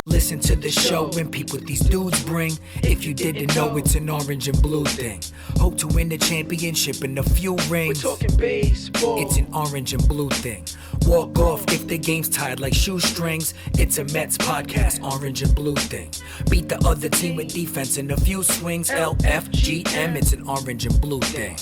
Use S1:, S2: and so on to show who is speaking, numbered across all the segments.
S1: Listen to the show and peep what these dudes bring. If you didn't know, it's an orange and blue thing. Hope to win the championship and a few rings.
S2: We're talking baseball.
S1: It's an orange and blue thing. Walk off if the game's tied like shoestrings. It's a Mets podcast, orange and blue thing. Beat the other team with defense and a few swings. LFGM, it's an orange and blue thing.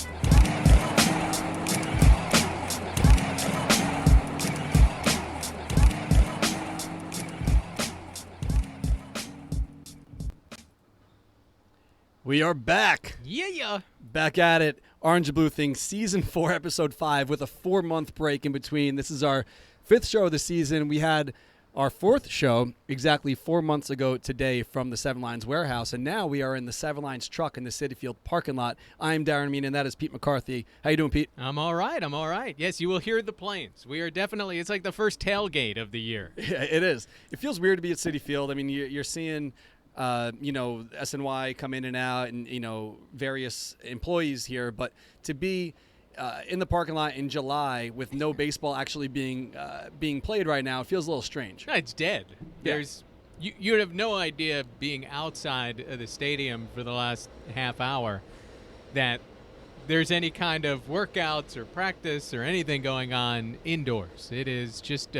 S3: We are back.
S4: Yeah.
S3: Back at it. Orange and Blue Thing, Season 4, Episode 5, with a 4-month break in between. This is our 5th show of the season. We had our 4th show exactly 4 months ago today from the Seven Lines warehouse, and now we are in the Seven Lines truck in the Citi Field parking lot. I'm Darren Meenan, and that is Pete McCarthy. How you doing, Pete?
S4: I'm all right. Yes, you will hear the planes. We are definitely, it's like the first tailgate of the year.
S3: Yeah, it is. It feels weird to be at Citi Field. I mean, you're seeing SNY come in and out and, various employees here. But to be in the parking lot in July with no baseball actually being played right now, it feels a little strange.
S4: No, it's dead.
S3: Yeah.
S4: You have no idea being outside of the stadium for the last half hour that there's any kind of workouts or practice or anything going on indoors. It is just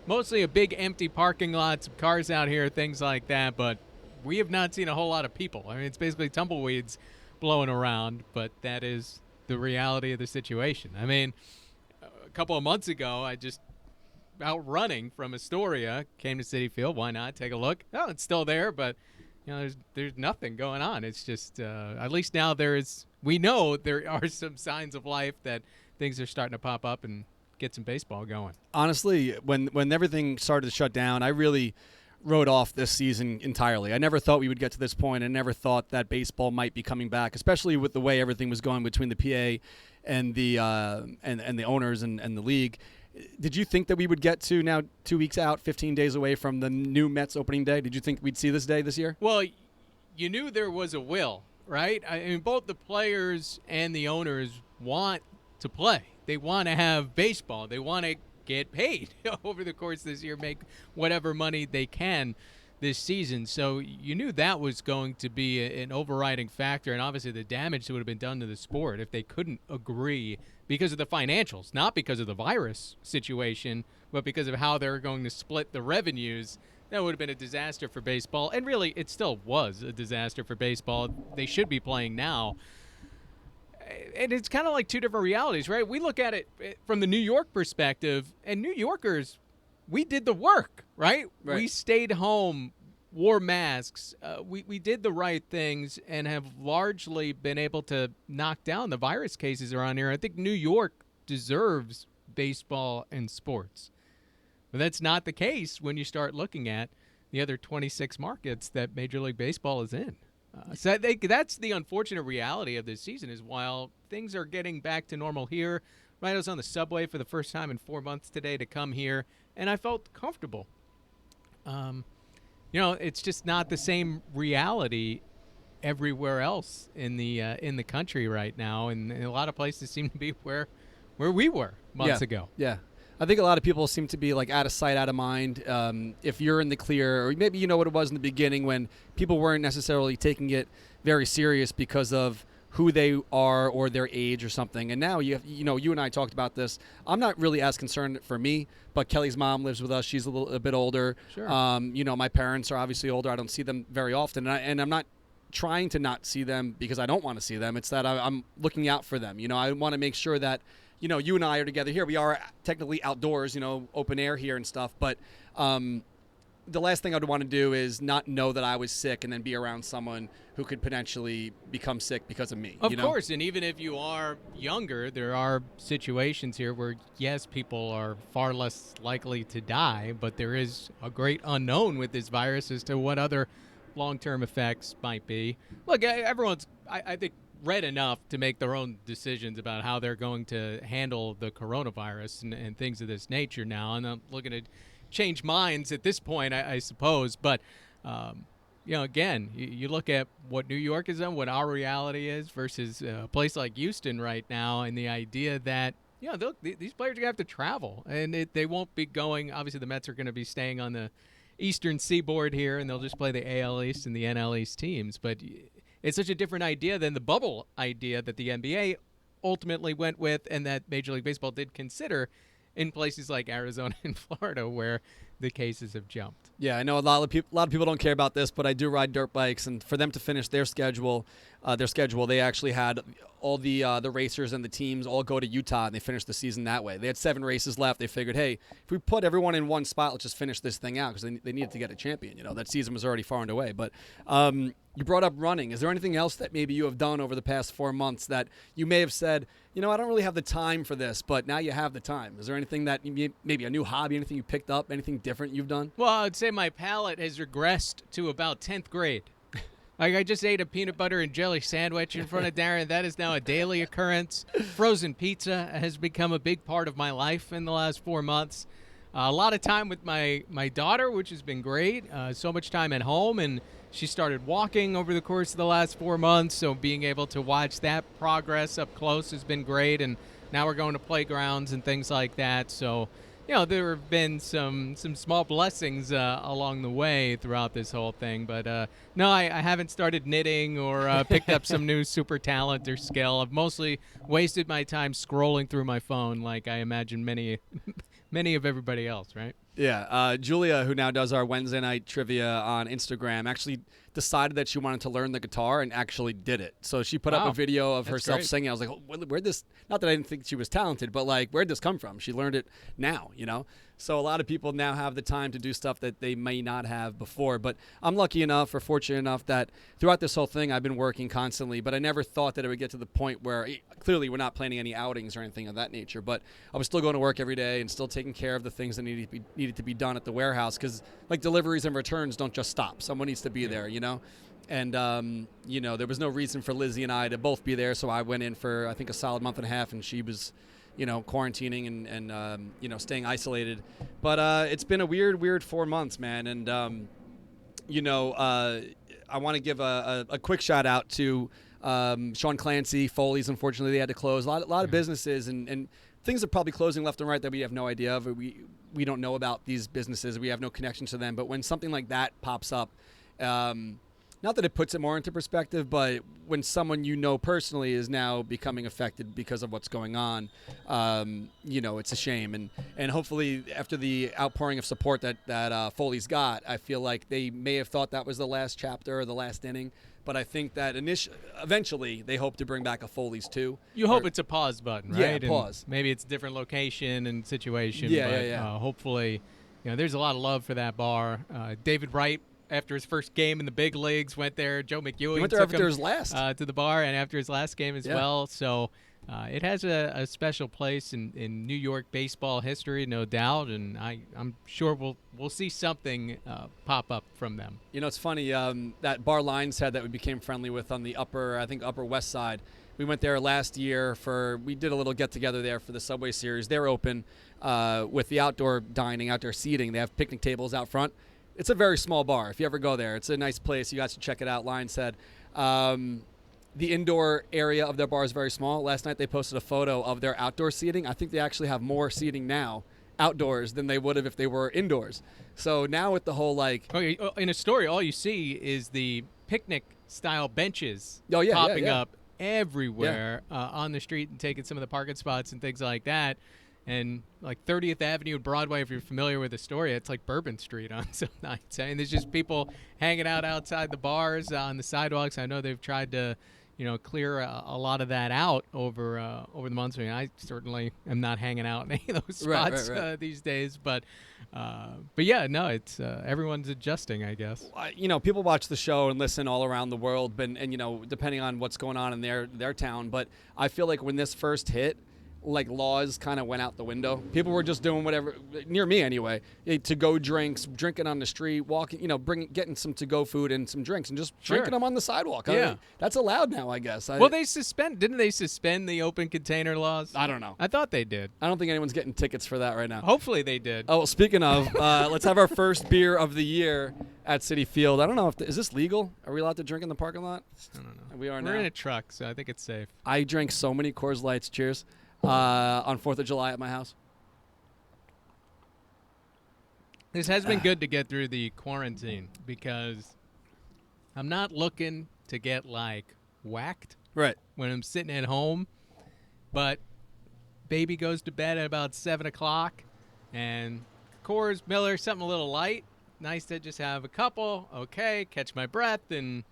S4: mostly a big empty parking lot, some cars out here, things like that, but we have not seen a whole lot of people. I mean, it's basically tumbleweeds blowing around, but that is the reality of the situation. I mean, a couple of months ago, I just out running from Astoria, came to Citi Field. Why not take a look? Oh, it's still there, but there's nothing going on. It's just at least now we know there are some signs of life that things are starting to pop up and get some baseball going.
S3: Honestly, when everything started to shut down, I really wrote off this season entirely. I never thought we would get to this point. I never thought that baseball might be coming back, especially with the way everything was going between the PA and the and the owners and the league. Did you think that we would get to now 2 weeks out, 15 days away from the new Mets opening day? Did you think we'd see this day this year?
S4: Well, you knew there was a will, right? I mean, both the players and the owners want to play. They want to have baseball. They want to get paid over the course of this year, make whatever money they can this season. So you knew that was going to be an overriding factor, and obviously the damage that would have been done to the sport if they couldn't agree because of the financials, not because of the virus situation, but because of how they're going to split the revenues. That would have been a disaster for baseball, and really it still was a disaster for baseball. They should be playing now. And it's kind of like two different realities, right? We look at it from the New York perspective, and New Yorkers, we did the work, right? We stayed home, wore masks. We did the right things and have largely been able to knock down the virus cases around here. I think New York deserves baseball and sports. But that's not the case when you start looking at the other 26 markets that Major League Baseball is in. So I think that's the unfortunate reality of this season is while things are getting back to normal here, right, I was on the subway for the first time in 4 months today to come here, and I felt comfortable. It's just not the same reality everywhere else in the country right now, and a lot of places seem to be where we were months ago.
S3: Yeah. I think a lot of people seem to be like out of sight, out of mind. If you're in the clear, or maybe you know what it was in the beginning when people weren't necessarily taking it very serious because of who they are or their age or something. And now you and I talked about this. I'm not really as concerned for me, but Kelly's mom lives with us. She's a bit older.
S4: Sure.
S3: My parents are obviously older. I don't see them very often, and I'm not trying to not see them because I don't want to see them. It's that I'm looking out for them. I want to make sure that. You and I are together here. We are technically outdoors, open air here and stuff. But the last thing I'd want to do is not know that I was sick and then be around someone who could potentially become sick because of me.
S4: Of course, and even if you are younger, there are situations here where, yes, people are far less likely to die, but there is a great unknown with this virus as to what other long-term effects might be. Look, everyone's, I think, read enough to make their own decisions about how they're going to handle the coronavirus and things of this nature now. And I'm looking to change minds at this point, I suppose. But, again, you look at what New York is on, what our reality is versus a place like Houston right now, and the idea that, these players are going to have to travel. And they won't be going – obviously the Mets are going to be staying on the Eastern Seaboard here, and they'll just play the AL East and the NL East teams. But it's such a different idea than the bubble idea that the NBA ultimately went with and that Major League Baseball did consider in places like Arizona and Florida where the cases have jumped.
S3: Yeah, I know a lot of people don't care about this, but I do ride dirt bikes, and for them to finish their schedule, they actually had all the racers and the teams all go to Utah, and they finished the season that way. They had 7 races left. They figured, hey, if we put everyone in one spot, let's just finish this thing out because they needed to get a champion. That season was already far and away. But you brought up running. Is there anything else that maybe you have done over the past 4 months that you may have said, I don't really have the time for this, but now you have the time? Is there anything that maybe a new hobby, anything you picked up, anything different you've done?
S4: Well, I'd say my palate has regressed to about 10th grade. Like, I just ate a peanut butter and jelly sandwich in front of Darren. That is now a daily occurrence. Frozen pizza has become a big part of my life in the last 4 months. A lot of time with my daughter, which has been great. So much time at home, and she started walking over the course of the last 4 months, so being able to watch that progress up close has been great. And now we're going to playgrounds and things like that. So, there have been some small blessings along the way throughout this whole thing. But, no, I haven't started knitting or picked up some new super talent or skill. I've mostly wasted my time scrolling through my phone like I imagine many of everybody else, right?
S3: Yeah, Julia, who now does our Wednesday night trivia on Instagram, actually decided that she wanted to learn the guitar and actually did it. So she put up a video of herself singing. I was like, where'd this, not that I didn't think she was talented, but like, where'd this come from? She learned it now, So a lot of people now have the time to do stuff that they may not have before. But I'm lucky enough or fortunate enough that throughout this whole thing, I've been working constantly, but I never thought that it would get to the point where clearly we're not planning any outings or anything of that nature, but I was still going to work every day and still taking care of the things that needed to be done at the warehouse. Cause like deliveries and returns don't just stop. Someone needs to be there, And, there was no reason for Lizzie and I to both be there. So I went in for, I think, a solid month and a half, and she was, quarantining and staying isolated. But it's been a weird 4 months, man. And, I want to give a quick shout out to Sean Clancy, Foley's. Unfortunately, they had to close. A lot of businesses and things are probably closing left and right that we have no idea of. We don't know about these businesses. We have no connection to them. But when something like that pops up, not that it puts it more into perspective, but when someone personally is now becoming affected because of what's going on, it's a shame. And hopefully after the outpouring of support that Foley's got, I feel like they may have thought that was the last chapter or the last inning. But I think that eventually they hope to bring back a Foley's too. You
S4: hope it's a pause button, right?
S3: Yeah, pause.
S4: And maybe it's a different location and situation.
S3: Yeah.
S4: Hopefully, there's a lot of love for that bar. David Wright, after his first game in the big leagues, went there. Joe McEwing
S3: went there after his last
S4: to the bar, and after his last game as well. So it has a special place in New York baseball history, no doubt, and I'm sure we'll see something pop up from them.
S3: It's funny, that bar Lions had that we became friendly with on the upper West Side. We went there last year we did a little get-together there for the Subway Series. They're open with the outdoor dining, outdoor seating. They have picnic tables out front. It's a very small bar. If you ever go there, it's a nice place. You guys should check it out. Lions said the indoor area of their bar is very small. Last night they posted a photo of their outdoor seating. I think they actually have more seating now outdoors than they would have if they were indoors. So now with the whole
S4: in a story, all you see is the picnic-style benches
S3: popping
S4: up everywhere on the street and taking some of the parking spots and things like that. And like 30th Avenue and Broadway, if you're familiar with the story, it's like Bourbon Street on some nights. I mean, there's just people hanging out outside the bars, on the sidewalks. I know they've tried to, clear a lot of that out over the months. I mean, I certainly am not hanging out in any of those spots these days. But yeah, no, it's everyone's adjusting, I guess.
S3: People watch the show and listen all around the world, and depending on what's going on in their town. But I feel like when this first hit, like laws kind of went out the window. People were just doing whatever, near me anyway, to-go drinks, drinking on the street, walking, getting some to-go food and some drinks and just drinking them on the sidewalk.
S4: Yeah.
S3: That's allowed now, I guess.
S4: Well, didn't they suspend the open container laws?
S3: I don't know.
S4: I thought they did.
S3: I don't think anyone's getting tickets for that right now.
S4: Hopefully they did.
S3: Oh, well, speaking of, let's have our first beer of the year at Citi Field. I don't know is this legal? Are we allowed to drink in the parking lot?
S4: I don't know.
S3: We are now.
S4: We're in a truck, so I think it's safe.
S3: I drank so many Coors Lights. Cheers. On 4th of July at my house.
S4: This has been good to get through the quarantine because I'm not looking to get, whacked
S3: Right.
S4: when I'm sitting at home. But baby goes to bed at about 7 o'clock. And Coors, Miller, something a little light. Nice to just have a couple. Okay, catch my breath and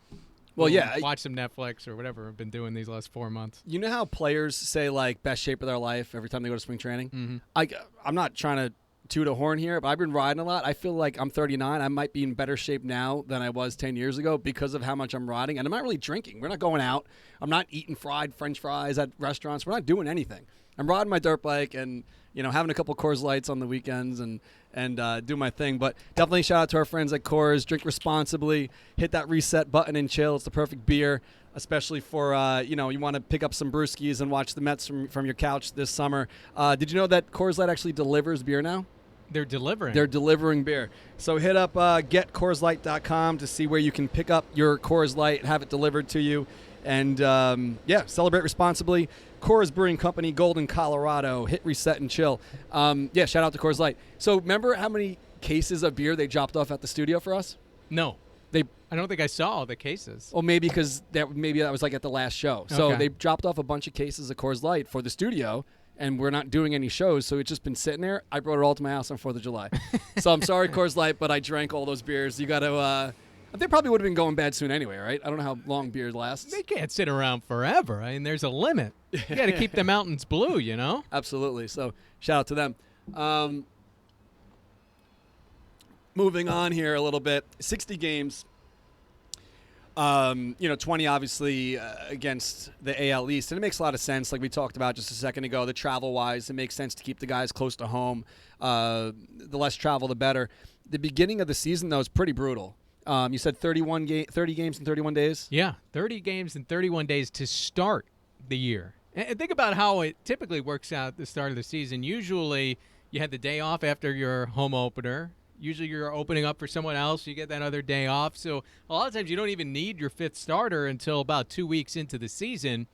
S4: watch some Netflix or whatever I've been doing these last 4 months.
S3: You know how players say, best shape of their life every time they go to spring training? Mm-hmm. I'm not trying to toot a horn here, but I've been riding a lot. I feel like I'm 39. I might be in better shape now than I was 10 years ago because of how much I'm riding. And I'm not really drinking. We're not going out. I'm not eating fried French fries at restaurants. We're not doing anything. I'm riding my dirt bike and, having a couple Coors Lights on the weekends and do my thing. But definitely shout out to our friends at Coors. Drink responsibly. Hit that reset button and chill. It's the perfect beer, especially for, you want to pick up some brewskis and watch the Mets from your couch this summer. Did you know that Coors Light actually delivers beer now?
S4: They're delivering.
S3: They're delivering beer. So hit up getcoorslight.com to see where you can pick up your Coors Light and have it delivered to you. And, celebrate responsibly. Coors Brewing Company, Golden, Colorado. Hit reset and chill. Shout out to Coors Light. So remember how many cases of beer they dropped off at the studio for us?
S4: No. I don't think I saw all the cases.
S3: Well, maybe because that was at the last show. So
S4: Okay.
S3: they dropped off a bunch of cases of Coors Light for the studio, and we're not doing any shows, so it's just been sitting there. I brought it all to my house on 4th of July. So I'm sorry, Coors Light, but I drank all those beers. You got to they probably would have been going bad soon anyway, right? I don't know how long beer lasts.
S4: They can't sit around forever. I mean, there's a limit. You got to keep the mountains blue,
S3: Absolutely. So shout out to them. Moving on here a little bit. 60 games. 20 obviously against the AL East. And it makes a lot of sense, like we talked about just a second ago, the travel-wise. It makes sense to keep the guys close to home. The less travel, the better. The beginning of the season, though, is pretty brutal. You said 30 games in 31 days?
S4: Yeah, 30 games in 31 days to start the year. And think about how it typically works out at the start of the season. Usually you had the day off after your home opener. Usually you're opening up for someone else. You get that other day off. So a lot of times you don't even need your fifth starter until about 2 weeks into the season.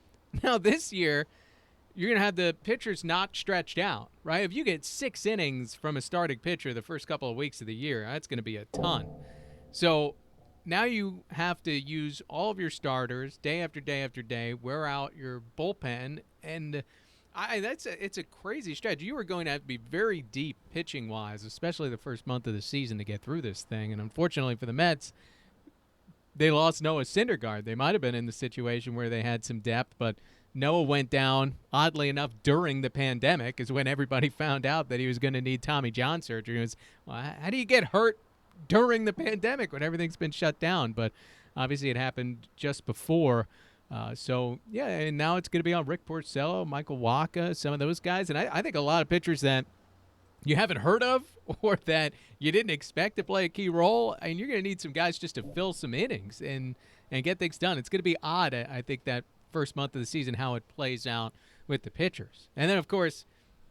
S4: Now this year, you're going to have the pitchers not stretched out, right? If you get 6 innings from a starting pitcher the first couple of weeks of the year, that's going to be a ton. So now you have to use all of your starters day after day after day, wear out your bullpen, and it's a crazy stretch. You are going to have to be very deep pitching-wise, especially the first month of the season to get through this thing. And unfortunately for the Mets, they lost Noah Syndergaard. They might have been in the situation where they had some depth, but Noah went down, oddly enough, during the pandemic is when everybody found out that he was going to need Tommy John surgery. It was, well, how do you get hurt during the pandemic when everything's been shut down? But obviously it happened just before. And now it's going to be on Rick Porcello, Michael Wacha, some of those guys. And I think a lot of pitchers that you haven't heard of or that you didn't expect to play a key role, and you're going to need some guys just to fill some innings and get things done. It's going to be odd, I think, that first month of the season, how it plays out with the pitchers. And then, of course,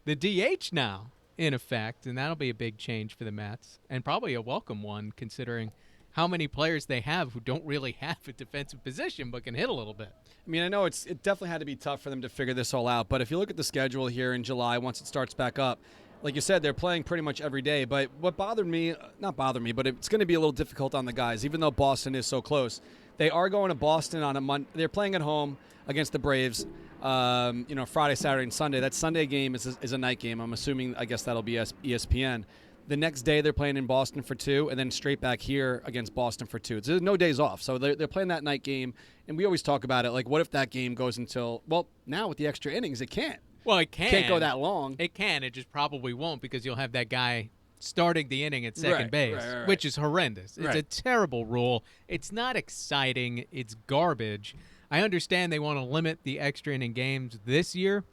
S4: the DH now in effect, and that'll be a big change for the Mets, and probably a welcome one considering how many players they have who don't really have a defensive position but can hit a little bit.
S3: I mean, I know it definitely had to be tough for them to figure this all out, but if you look at the schedule here in July, once it starts back up, like you said, they're playing pretty much every day. But what but it's going to be a little difficult on the guys, even though Boston is so close. They are going to Boston on a Monday. They're playing at home against the Braves, Friday, Saturday, and Sunday. That Sunday game is a night game. I'm assuming, I guess that'll be ESPN. The next day they're playing in Boston for 2, and then straight back here against Boston for 2. There's no days off. So they're playing that night game, and we always talk about it. Like, what if that game goes until, well, now with the extra innings, it can't.
S4: Well, it can.
S3: Can't go that long.
S4: It can. It just probably won't because you'll have that guy starting the inning at second base,
S3: right.
S4: which is horrendous. It's a terrible rule. It's not exciting. It's garbage. I understand they want to limit the extra inning games this year,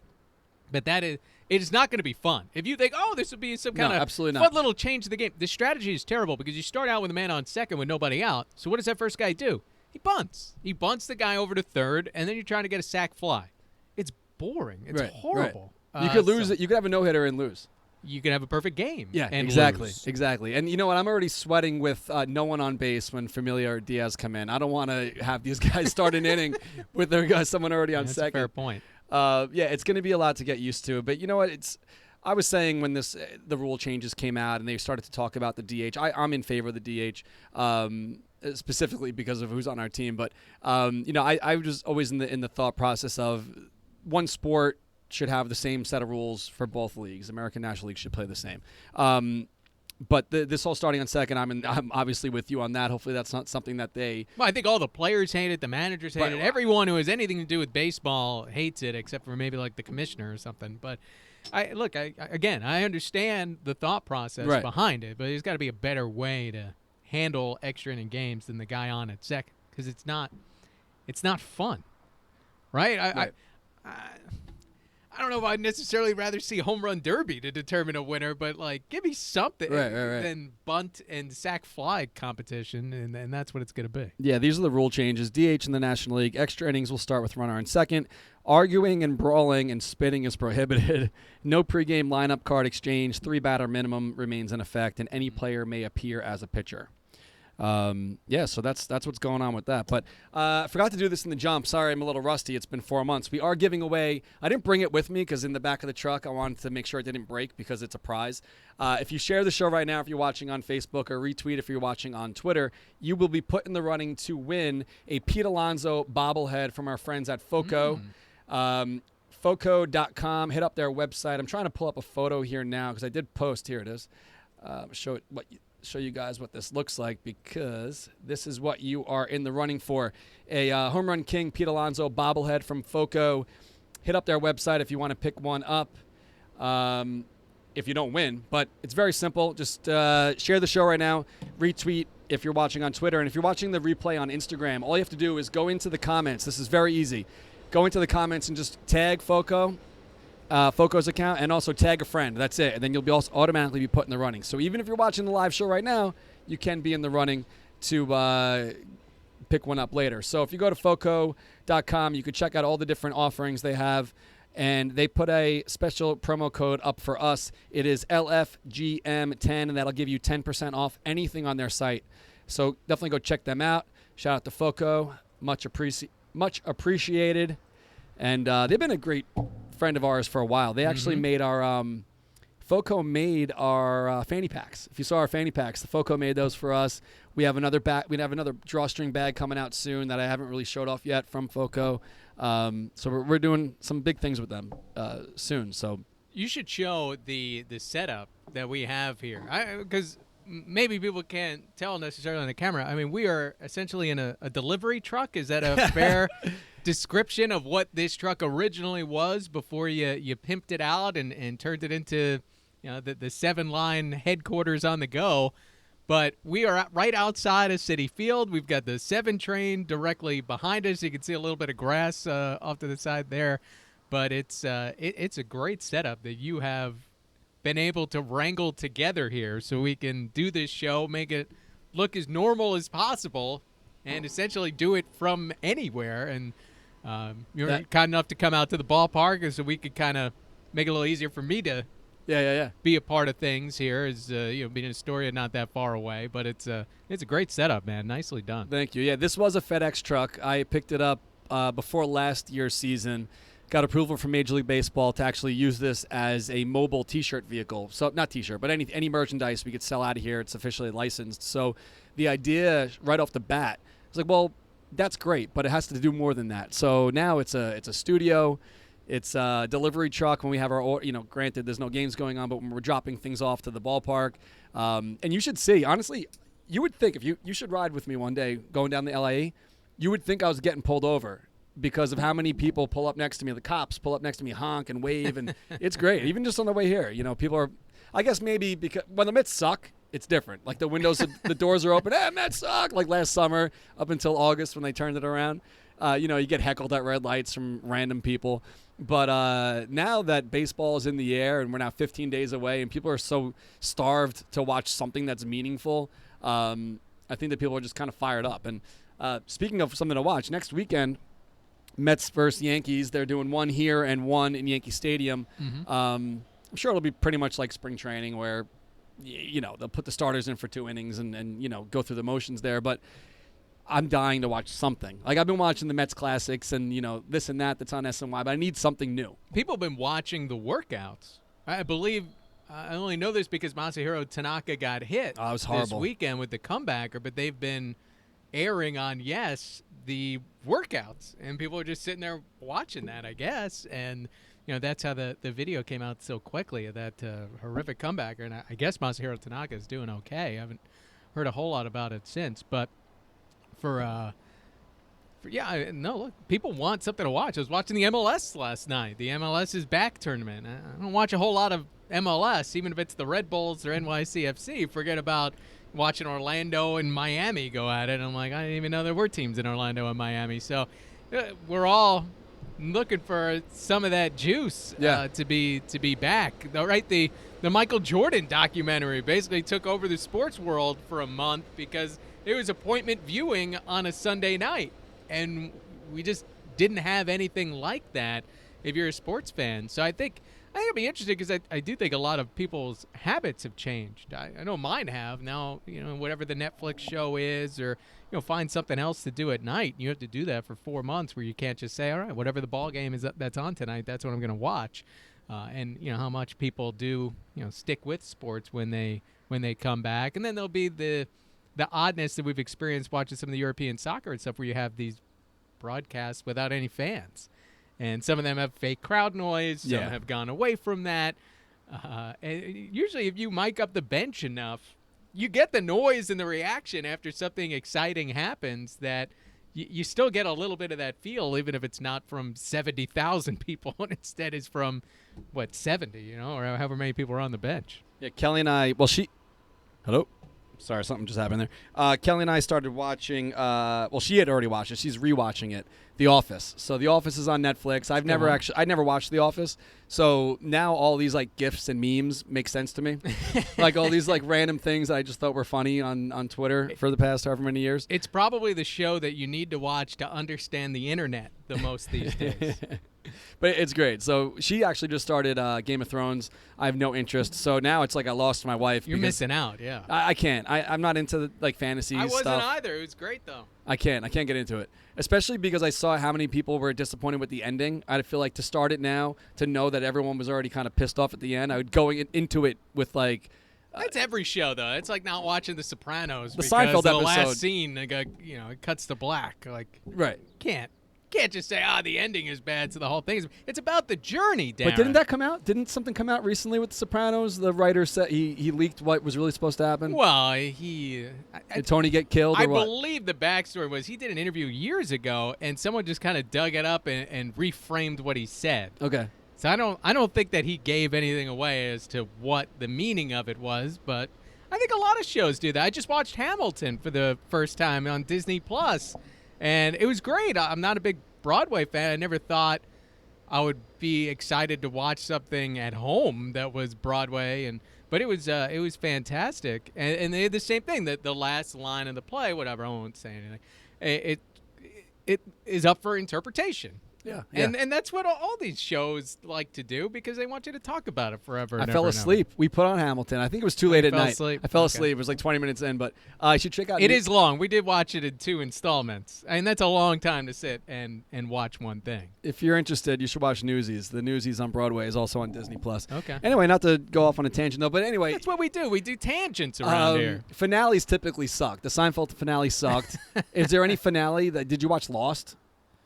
S4: but it is not going to be fun. If you think, this would be some kind of
S3: absolutely
S4: fun little change to the game, the strategy is terrible because you start out with a man on second with nobody out. So what does that first guy do? He bunts. He bunts the guy over to third, and then you're trying to get a sac fly. It's boring. It's horrible.
S3: Right. You could lose it. You could have a no-hitter and lose.
S4: You can have a perfect game.
S3: Yeah,
S4: and
S3: exactly.
S4: lose.
S3: Exactly. And you know what? I'm already sweating with no one on base when Familia or Diaz come in. I don't want to have these guys start an inning with someone already on
S4: That's
S3: second.
S4: a fair point.
S3: It's going to be a lot to get used to. But you know what? I was saying when the rule changes came out and they started to talk about the DH, I'm in favor of the DH, specifically because of who's on our team. But I was always in the thought process of one sport should have the same set of rules for both leagues. American National League should play the same. But this all starting on second, I'm obviously with you on that. Hopefully that's not something that they...
S4: Well, I think all the players hate it, the managers hate it. Everyone who has anything to do with baseball hates it, except for maybe like the commissioner or something. But I understand the thought process behind it, but there's got to be a better way to handle extra inning games than the guy on at second, because it's not fun, right? I don't know if I'd necessarily rather see home run derby to determine a winner, but like give me something than bunt and sac fly competition, and that's what it's going to be.
S3: Yeah, these are the rule changes. DH in the National League, extra innings will start with runner on second. Arguing and brawling and spitting is prohibited. No pregame lineup card exchange. 3-batter minimum remains in effect, and any player may appear as a pitcher. So that's what's going on with that. But I forgot to do this in the jump. Sorry, I'm a little rusty. It's been 4 months. We are giving away. I didn't bring it with me because in the back of the truck, I wanted to make sure it didn't break because it's a prize. If you share the show right now, if you're watching on Facebook, or retweet if you're watching on Twitter, you will be put in the running to win a Pete Alonso bobblehead from our friends at Foco. Foco.com. Hit up their website. I'm trying to pull up a photo here now because I did post. Here it is. Show you guys what this looks like, because this is what you are in the running for. A Home Run King Pete Alonso bobblehead from Foco. Hit up their website if you want to pick one up, if you don't win. But it's very simple. Just share the show right now. Retweet if you're watching on Twitter. And if you're watching the replay on Instagram, all you have to do is go into the comments. This is very easy. Go into the comments and just tag Foco's account, and also tag a friend. That's it. And then you'll be also automatically be put in the running. So even if you're watching the live show right now, you can be in the running to pick one up later. So if you go to Foco.com, you can check out all the different offerings they have. And they put a special promo code up for us. It is LFGM10, and that'll give you 10% off anything on their site. So definitely go check them out. Shout out to Foco. Much appreciated. And they've been a great friend of ours for a while. They actually made our Foco made our fanny packs. If you saw our fanny packs, the Foco made those for us. We have another drawstring bag coming out soon that I haven't really showed off yet from Foco. So we're doing some big things with them soon. So
S4: you should show the setup that we have here, because maybe people can't tell necessarily on the camera. I mean, we are essentially in a delivery truck. Is that a fair description of what this truck originally was before you pimped it out and turned it into the 7-line headquarters on the go? But we are right outside of Citi Field. We've got the 7 train directly behind us. You can see a little bit of grass off to the side there. But it's a great setup that you have been able to wrangle together here so we can do this show, make it look as normal as possible, and essentially do it from anywhere. And you're kind enough to come out to the ballpark so we could kind of make it a little easier for me to be a part of things here, as being in Astoria, not that far away. But it's a great setup, man. Nicely done.
S3: Thank you. Yeah, this was a FedEx truck. I picked it up before last year's season. Got approval from Major League Baseball to actually use this as a mobile T-shirt vehicle. So not T-shirt, but any merchandise we could sell out of here. It's officially licensed. So the idea right off the bat was like, well, that's great, but it has to do more than that. So now it's a studio. It's a delivery truck when we have our, granted there's no games going on, but when we're dropping things off to the ballpark. And you should see, honestly, you would think if you should ride with me one day going down the LIE, you would think I was getting pulled over because of how many people pull up next to me. The cops pull up next to me, honk and wave, and it's great. Even just on the way here, people are, I guess maybe because when the Mets suck, it's different. Like the windows, the doors are open. Hey, Mets suck! Like last summer up until August when they turned it around. You get heckled at red lights from random people. But now that baseball is in the air and we're now 15 days away and people are so starved to watch something that's meaningful, I think that people are just kind of fired up. And speaking of something to watch, next weekend, Mets versus Yankees. They're doing one here and one in Yankee Stadium. I'm sure it'll be pretty much like spring training where, they'll put the starters in for 2 innings and go through the motions there. But I'm dying to watch something. Like, I've been watching the Mets Classics and, this and that that's on SNY, but I need something new.
S4: People have been watching the workouts I believe I only know this because Masahiro Tanaka got hit
S3: Oh, it was
S4: this
S3: horrible.
S4: weekend with the comebacker, but they've been airing on the workouts, and people are just sitting there watching that, I guess. And that's how the video came out so quickly of that horrific comebacker. And I guess Masahiro Tanaka is doing okay. I haven't heard a whole lot about it since, but look, people want something to watch. I was watching the MLS last night. The MLS is back tournament. I don't watch a whole lot of MLS, even if it's the Red Bulls or NYCFC. Forget about watching Orlando and Miami go at it. I'm like, I didn't even know there were teams in Orlando and Miami. So we're all looking for some of that juice to be back. Right, the Michael Jordan documentary basically took over the sports world for a month because it was appointment viewing on a Sunday night. And we just didn't have anything like that if you're a sports fan. So I think it'll be interesting because I do think a lot of people's habits have changed. I know mine have. Now, whatever the Netflix show is, or find something else to do at night. You have to do that for 4 months where you can't just say, all right, whatever the ball game is that's on tonight, that's what I'm going to watch. And how much people do stick with sports when they come back. And then there'll be the oddness that we've experienced watching some of the European soccer and stuff where you have these broadcasts without any fans. And some of them have fake crowd noise. Some have gone away from that. And usually if you mic up the bench enough, you get the noise and the reaction after something exciting happens that you still get a little bit of that feel, even if it's not from 70,000 people and instead is from, 70, or however many people are on the bench.
S3: Yeah, Kelly and I, hello? Sorry, something just happened there. Kelly and I started watching, she had already watched it. She's rewatching it, The Office. So The Office is on Netflix. I'd never watched The Office. So now all these GIFs and memes make sense to me. All these random things that I just thought were funny on Twitter for the past however many years.
S4: It's probably the show that you need to watch to understand the internet the most these days.
S3: But it's great. So she actually just started Game of Thrones. I have no interest. So now it's I lost my wife.
S4: You're missing out, yeah.
S3: I can't. I'm not into fantasy stuff.
S4: I wasn't either. It was great, though.
S3: I can't get into it. Especially because I saw how many people were disappointed with the ending. I feel to start it now, to know that everyone was already kind of pissed off at the end, I would go into it with
S4: That's every show, though. It's like not watching The Sopranos.
S3: The Seinfeld
S4: the
S3: episode.
S4: last scene, it cuts to black.
S3: Right.
S4: Can't just say, the ending is bad, so the whole thing is. It's about the journey, Darren.
S3: But didn't that come out? Didn't something come out recently with The Sopranos? The writer said he leaked what was really supposed to happen.
S4: Well,
S3: did Tony get killed?
S4: I
S3: or what?
S4: believe the backstory was he did an interview years ago, and someone just kind of dug it up and reframed what he said.
S3: Okay.
S4: So I don't think that he gave anything away as to what the meaning of it was, but I think a lot of shows do that. I just watched Hamilton for the first time on Disney Plus, and it was great. I'm not a big Broadway fan. I never thought I would be excited to watch something at home that was Broadway, but it was fantastic. And they did the same thing. The last line of the play, whatever, I won't say anything. It is up for interpretation.
S3: Yeah.
S4: And that's what all these shows like to do because they want you to talk about it forever.
S3: I fell asleep. We put on Hamilton. I think it was too late at night.
S4: Asleep?
S3: I fell
S4: Okay.
S3: asleep. It was 20 minutes in, but I should check out.
S4: It is long. We did watch it in 2 installments, and that's a long time to sit and watch one thing.
S3: If you're interested, you should watch Newsies. The Newsies on Broadway is also on Disney Plus.
S4: Okay.
S3: Anyway, not to go off on a tangent though, but anyway,
S4: That's what we do. We do tangents around here.
S3: Finales typically suck. The Seinfeld finale sucked. Is there any finale did you watch Lost?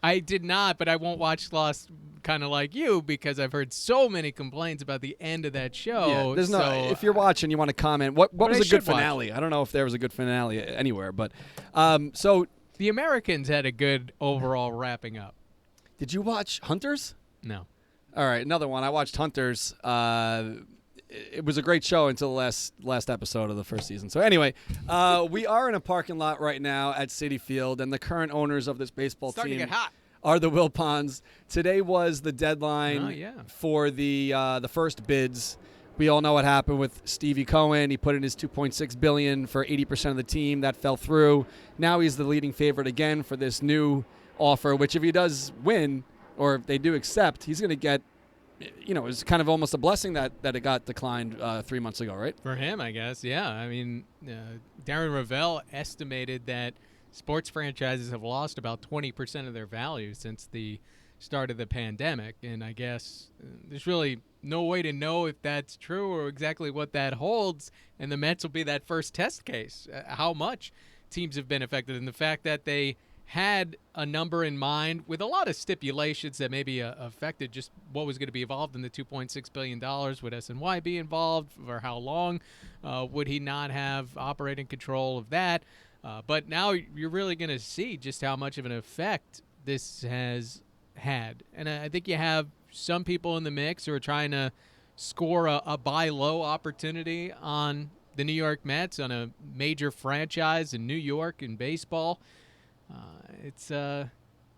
S4: I did not, but I won't watch Lost kind of like you because I've heard so many complaints about the end of that show.
S3: Yeah, there's no. If you're watching, you want to comment. What was a good finale? I don't know if there was a good finale anywhere, but so
S4: the Americans had a good overall wrapping up.
S3: Did you watch Hunters?
S4: No.
S3: All right, another one. I watched Hunters. It was a great show until the last episode of the first season. So anyway, we are in a parking lot right now at Citi Field, and the current owners of this baseball
S4: Starting
S3: team
S4: to get hot.
S3: are the Wilpons. Today was the deadline for the first bids. We all know what happened with Stevie Cohen. He put in his $2.6 billion for 80% of the team. That fell through. Now he's the leading favorite again for this new offer, which if he does win or if they do accept, he's going to get, it's kind of almost a blessing that it got declined 3 months ago, right?
S4: For him, I guess, yeah. I mean, Darren Ravel estimated that sports franchises have lost about 20% of their value since the start of the pandemic, and I guess there's really no way to know if that's true or exactly what that holds, and the Mets will be that first test case. How much teams have been affected, and the fact that they had a number in mind with a lot of stipulations that maybe affected just what was going to be involved in the $2.6 billion. Would SNY be involved? For how long would he not have operating control of that? But now you're really going to see just how much of an effect this has had. And I think you have some people in the mix who are trying to score a buy low opportunity on the New York Mets, on a major franchise in New York in baseball.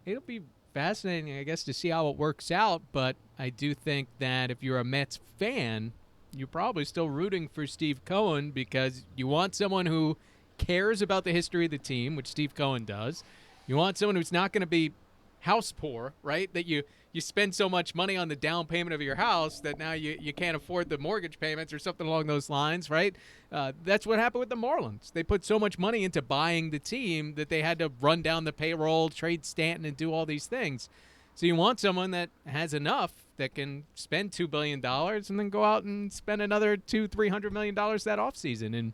S4: It'll be fascinating, I guess, to see how it works out. But I do think that if you're a Mets fan, you're probably still rooting for Steve Cohen because you want someone who cares about the history of the team, which Steve Cohen does. You want someone who's not going to be house poor, right? That you spend so much money on the down payment of your house that now you can't afford the mortgage payments or something along those lines, right? That's what happened with the Marlins. They put so much money into buying the team that they had to run down the payroll, trade Stanton, and do all these things. So you want someone that has enough that can spend $2 billion and then go out and spend another $200-300 million that offseason. And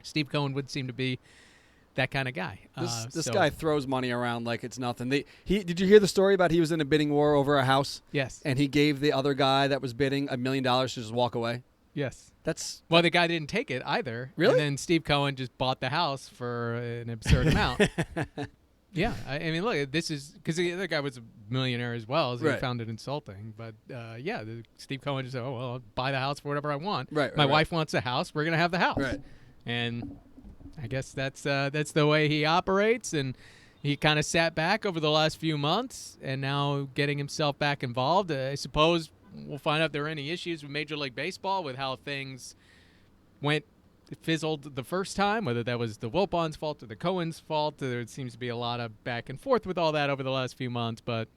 S4: Steve Cohen would seem to be that kind of guy.
S3: This guy throws money around like it's nothing. Did you hear the story about he was in a bidding war over a house?
S4: Yes.
S3: And he gave the other guy that was bidding $1 million to just walk away?
S4: Yes.
S3: Well,
S4: the guy didn't take it either.
S3: Really?
S4: And then Steve Cohen just bought the house for an absurd amount. Yeah. I mean, look, this is because the other guy was a millionaire as well, so he found it insulting. But, Steve Cohen just said, oh, well, I'll buy the house for whatever I want. My wife wants a house. We're going to have the house.
S3: Right.
S4: And I guess that's the way he operates, and he kind of sat back over the last few months and now getting himself back involved. I suppose we'll find out if there are any issues with Major League Baseball with how things fizzled the first time, whether that was the Wilpons' fault or the Cohen's fault. There seems to be a lot of back and forth with all that over the last few months, but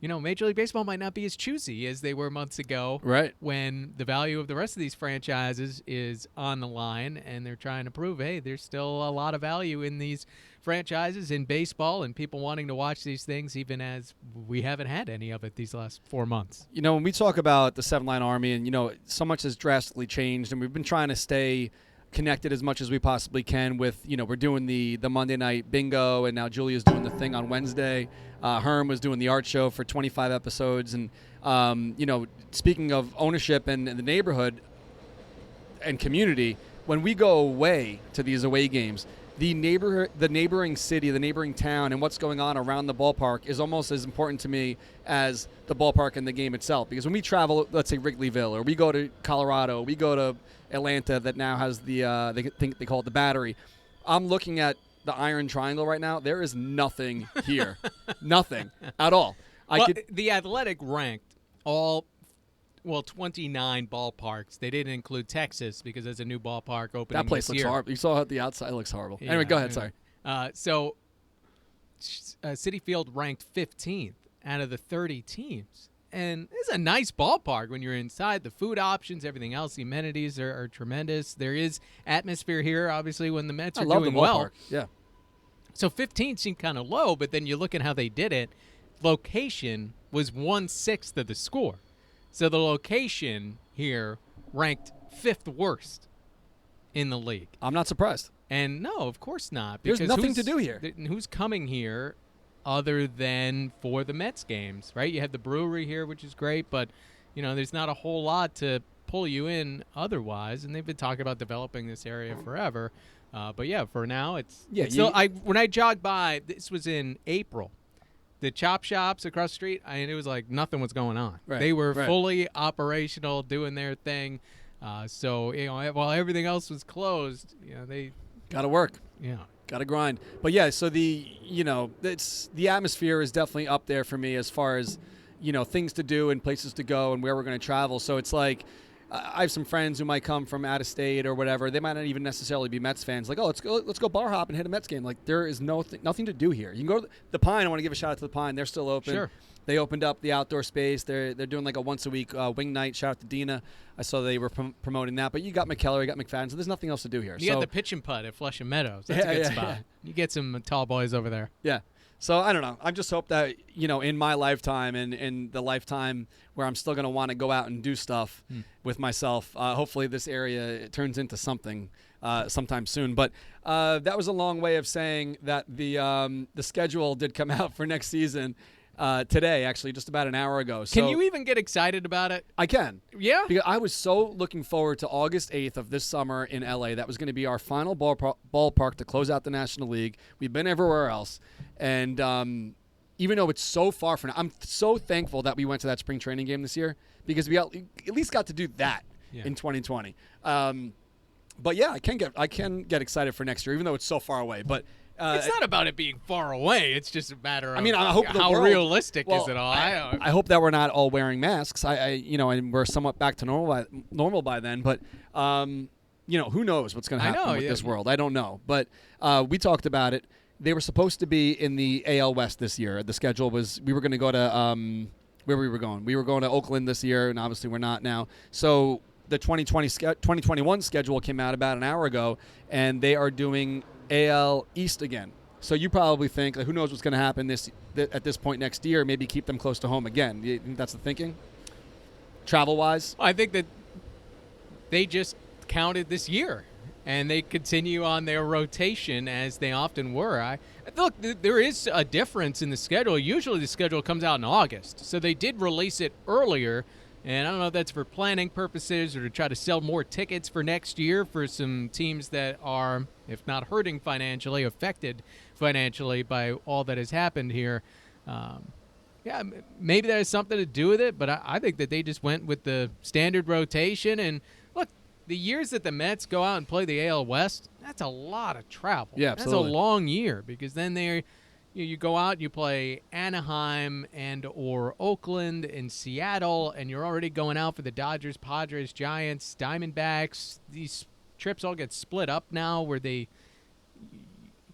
S4: Major League Baseball might not be as choosy as they were months ago,
S3: right?
S4: When the value of the rest of these franchises is on the line, and they're trying to prove, hey, there's still a lot of value in these franchises in baseball, and people wanting to watch these things, even as we haven't had any of it these last 4 months.
S3: When we talk about the Seven Line Army, and so much has drastically changed, and we've been trying to stay connected as much as we possibly can with, we're doing the Monday night bingo, and now Julia's doing the thing on Wednesday. Herm was doing the art show for 25 episodes. And, speaking of ownership and the neighborhood and community, when we go away to these away games, the neighboring city, the neighboring town, and what's going on around the ballpark is almost as important to me as the ballpark and the game itself. Because when we travel, let's say Wrigleyville, or we go to Colorado, we go to Atlanta that now has they call it the Battery. I'm looking at the Iron Triangle right now. There is nothing here. Nothing at all.
S4: The Athletic ranked all 29 ballparks. They didn't include Texas because there's a new ballpark opening
S3: That place
S4: this
S3: looks
S4: year.
S3: horrible. You saw the outside. It looks horrible.
S4: Yeah,
S3: Anyway, go ahead. Sorry.
S4: So Citi Field ranked 15th out of the 30 teams. And it's a nice ballpark when you're inside. The food options, everything else, the amenities are tremendous. There is atmosphere here, obviously, when the Mets are doing well.
S3: Yeah.
S4: So 15 seemed kind of low, but then you look at how they did it. Location was 1/6 of the score. So the location here ranked 5th worst in the league.
S3: I'm not surprised.
S4: And no, of course not.
S3: There's nothing to do here.
S4: Who's coming here other than for the Mets games, right? You have the brewery here, which is great, but, there's not a whole lot to pull you in otherwise, and they've been talking about developing this area forever. But, yeah, for now, when I jogged by, this was in April. The chop shops across the street, it was like nothing was going on.
S3: Right,
S4: they were fully operational, doing their thing. So, while everything else was closed, they
S3: got to work.
S4: Yeah.
S3: Got to grind. But, yeah, so the atmosphere is definitely up there for me as far as, things to do and places to go and where we're going to travel. So it's like I have some friends who might come from out of state or whatever. They might not even necessarily be Mets fans. Like, let's go bar hop and hit a Mets game. Like, there is nothing to do here. You can go to the Pine. I want to give a shout out to the Pine. They're still open.
S4: Sure.
S3: They opened up the outdoor space. They're doing like a once a week wing night. Shout out to Dina. I saw they were promoting that. But you got McKellar, you got McFadden. So there's nothing else to do here.
S4: You got the pitch and putt at Flushing Meadows. That's a good spot. You get some tall boys over there.
S3: Yeah. So I don't know. I just hope that, in my lifetime and in the lifetime where I'm still going to want to go out and do stuff with myself, hopefully this area turns into something sometime soon. But that was a long way of saying that the schedule did come out for next season today, actually, just about an hour ago. So
S4: Can you even get excited about it?
S3: I can.
S4: Yeah?
S3: Because I was so looking forward to August 8th of this summer in LA. That was going to be our final ballpark to close out the National League. We've been everywhere else. And even though it's so far from now, I'm so thankful that we went to that spring training game this year because we at least got to do that in 2020. But yeah, I can get excited for next year, even though it's so far away. But
S4: it's not about it being far away. It's just a matter of
S3: I hope
S4: how realistic is it all.
S3: I hope that we're not all wearing masks. And we're somewhat back to normal by then. But who knows what's going to happen with this world? I don't know. But we talked about it. They were supposed to be in the AL West this year. The schedule was we were going to go to where we were going. We were going to Oakland this year, and obviously we're not now. So the 2021 schedule came out about an hour ago, and they are doing AL East again. So you probably think, who knows what's going to happen at this point next year, maybe keep them close to home again. You think that's the thinking? Travel-wise?
S4: I think that they just counted this year, and they continue on their rotation as they often were. Look, there is a difference in the schedule. Usually the schedule comes out in August, so they did release it earlier. And I don't know if that's for planning purposes or to try to sell more tickets for next year for some teams that are, if not hurting financially, affected financially by all that has happened here. Maybe that has something to do with it, but I think that they just went with the standard rotation. And look, the years that the Mets go out and play the AL West, that's a lot of travel.
S3: Yeah, absolutely.
S4: That's a long year because then you go out, you play Anaheim and or Oakland and Seattle, and you're already going out for the Dodgers, Padres, Giants, Diamondbacks. These trips all get split up now where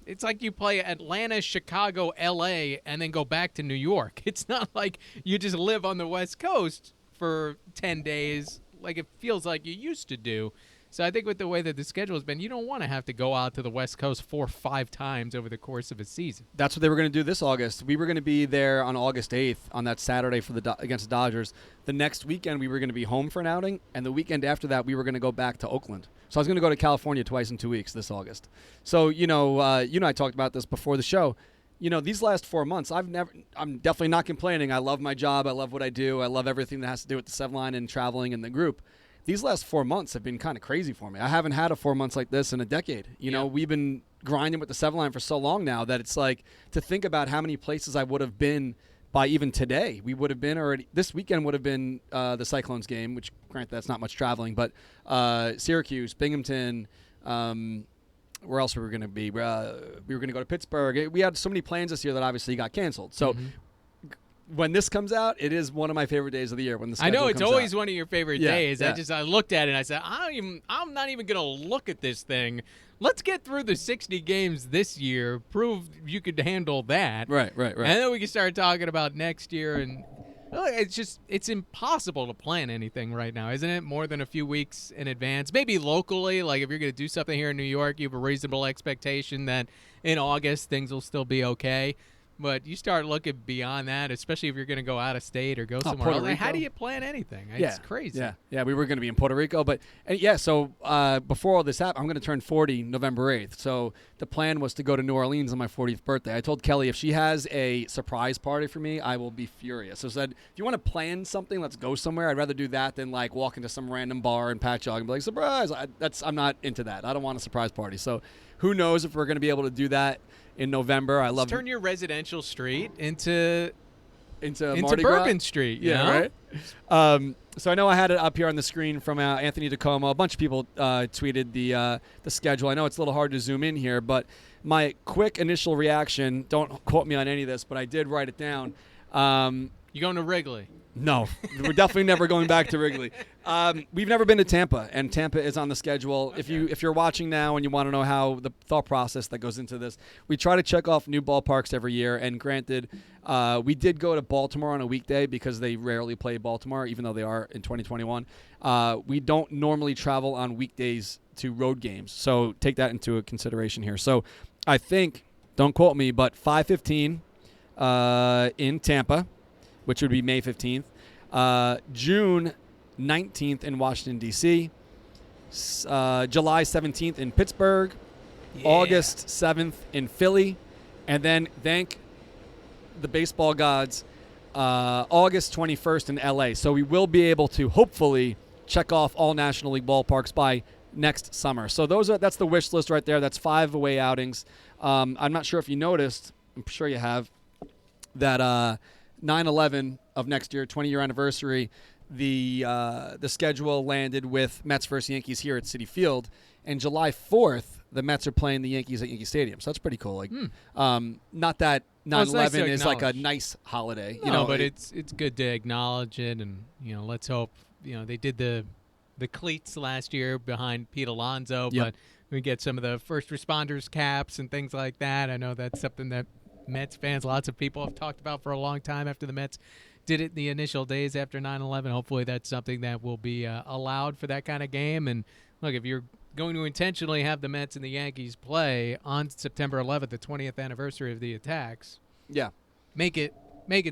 S4: it's like you play Atlanta, Chicago, L.A., and then go back to New York. It's not like you just live on the West Coast for 10 days like it feels like you used to do. So I think with the way that the schedule has been, you don't want to have to go out to the West Coast 4 or 5 times over the course of a season.
S3: That's what they were going to do this August. We were going to be there on August 8th on that Saturday for against the Dodgers. The next weekend we were going to be home for an outing, and the weekend after that we were going to go back to Oakland. So I was going to go to California twice in 2 weeks this August. So you and I talked about this before the show. These last 4 months, I'm definitely not complaining. I love my job. I love what I do. I love everything that has to do with the 7 Line and traveling and the group. These last 4 months have been kind of crazy for me. I haven't had a 4 months like this in a decade. We've been grinding with the 7 Line for so long now that it's like to think about how many places I would have been by even today. We would have been already. This weekend would have been the Cyclones game, which granted that's not much traveling, but Syracuse, Binghamton. Where else were we going to be? We were going to go to Pittsburgh. We had so many plans this year that obviously got canceled. So. When this comes out, it is one of my favorite days of the year. When the schedule
S4: I know it's
S3: comes
S4: always
S3: out.
S4: One of your favorite days. Yeah. I looked at it and I said, I'm not even gonna look at this thing. Let's get through the 60 games this year. Prove you could handle that.
S3: Right. And
S4: then we can start talking about next year. And it's impossible to plan anything right now, isn't it? More than a few weeks in advance. Maybe locally, like if you're gonna do something here in New York, you have a reasonable expectation that in August things will still be okay. But you start looking beyond that, especially if you're going to go out of state or go somewhere else. How do you plan anything? It's crazy.
S3: Yeah, we were going to be in Puerto Rico. So before all this happened, I'm going to turn 40 November 8th. So the plan was to go to New Orleans on my 40th birthday. I told Kelly if she has a surprise party for me, I will be furious. So I said, if you want to plan something, let's go somewhere. I'd rather do that than like walk into some random bar and pat jog and be like, surprise. I'm not into that. I don't want a surprise party. So who knows if we're going to be able to do that in November. I love
S4: turn your residential street into
S3: Mardi
S4: Bourbon
S3: Gras.
S4: Street.
S3: Right. So I know I had it up here on the screen from Anthony DeComo. A bunch of people tweeted the schedule. I know it's a little hard to zoom in here, but my quick initial reaction. Don't quote me on any of this, but I did write it down.
S4: You going to Wrigley?
S3: No, we're definitely never going back to Wrigley. We've never been to Tampa, and Tampa is on the schedule.
S4: Okay.
S3: If you're watching now and you want to know how the thought process that goes into this, we try to check off new ballparks every year. And granted, we did go to Baltimore on a weekday because they rarely play Baltimore, even though they are in 2021. We don't normally travel on weekdays to road games, so take that into consideration here. So I think, don't quote me, but 5:15 in Tampa, which would be May 15th. June 19th in Washington, D.C. July 17th in Pittsburgh.
S4: Yeah.
S3: August 7th in Philly. And then thank the baseball gods, August 21st in L.A. So we will be able to hopefully check off all National League ballparks by next summer. So that's the wish list right there. That's 5 away outings. I'm not sure if you noticed, I'm sure you have, that 9/11 of next year, 20-year anniversary, the schedule landed with Mets versus Yankees here at Citi Field. And July 4th, the Mets are playing the Yankees at Yankee Stadium. So that's pretty cool. Like, not that 9/11 is like a nice holiday.
S4: But it's good to acknowledge it, and let's hope. They did the cleats last year behind Pete Alonso, but we get some of the first responders caps and things like that. I know that's something that Mets fans, lots of people have talked about for a long time after the Mets did it in the initial days after 9/11. Hopefully that's something that will be allowed for that kind of game. And look, if you're going to intentionally have the Mets and the Yankees play on September 11th, the 20th anniversary of the attacks, make it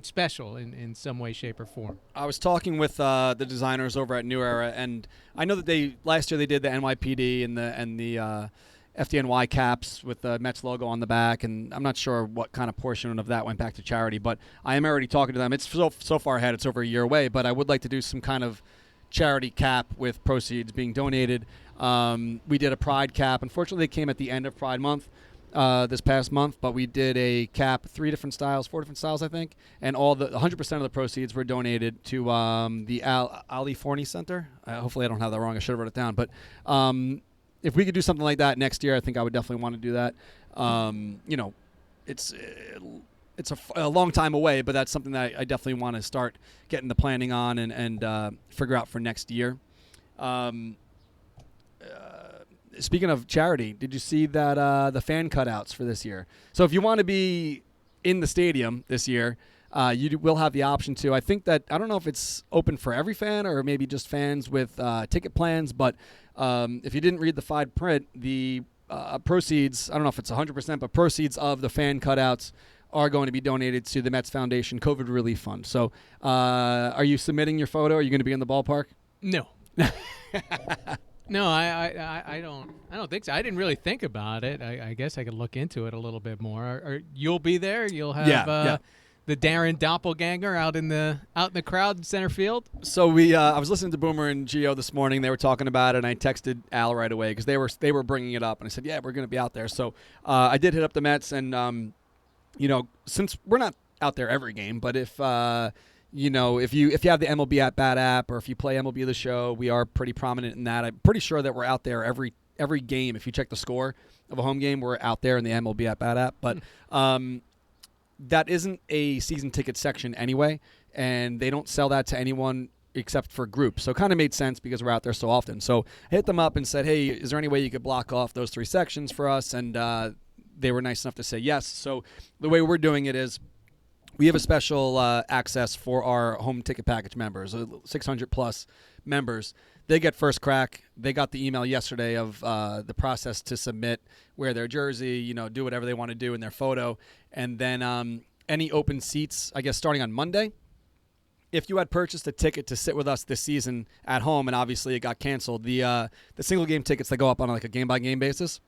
S4: special in some way, shape, or form.
S3: I was talking with the designers over at New Era, and I know that last year they did the NYPD and the FDNY caps with the Mets logo on the back, and I'm not sure what kind of portion of that went back to charity, but I am already talking to them. It's so far ahead, it's over a year away, but I would like to do some kind of charity cap with proceeds being donated. We did a Pride cap. Unfortunately, it came at the end of Pride Month this past month, but we did a cap, 4 different styles, I think, and 100% of the proceeds were donated to the Ali Forney Center. Hopefully I don't have that wrong. I should have wrote it down. But if we could do something like that next year, I think I would definitely want to do that. It's a long time away, but that's something that I definitely want to start getting the planning on and figure out for next year. Speaking of charity, did you see that the fan cutouts for this year? So if you want to be in the stadium this year, you will have the option to. I think that, I don't know if it's open for every fan or maybe just fans with ticket plans, but if you didn't read the fine print, the proceeds, I don't know if it's 100%, but proceeds of the fan cutouts are going to be donated to the Mets Foundation COVID Relief Fund. So are you submitting your photo? Are you going to be in the ballpark?
S4: No. No, I don't think so. I didn't really think about it. I guess I could look into it a little bit more. You'll be there. You'll have the Darren doppelganger out in the crowd in center field.
S3: So I was listening to Boomer and Gio this morning. They were talking about it, and I texted Al right away because they were bringing it up, and I said, yeah, we're going to be out there. So I did hit up the Mets, and since we're not out there every game, but if if you have the MLB at Bat app, or if you play MLB The Show, we are pretty prominent in that. I'm pretty sure that we're out there every game. If you check the score of a home game, we're out there in the MLB at Bat app. But that isn't a season ticket section anyway, and they don't sell that to anyone except for groups. So it kind of made sense because we're out there so often. So I hit them up and said, hey, is there any way you could block off those 3 sections for us? And they were nice enough to say yes. So the way we're doing it is, we have a special access for our home ticket package members, 600-plus members. They get first crack. They got the email yesterday of the process to submit, wear their jersey, do whatever they want to do in their photo. And then any open seats, I guess starting on Monday, if you had purchased a ticket to sit with us this season at home, and obviously it got canceled, the single-game tickets that go up on like a game-by-game basis,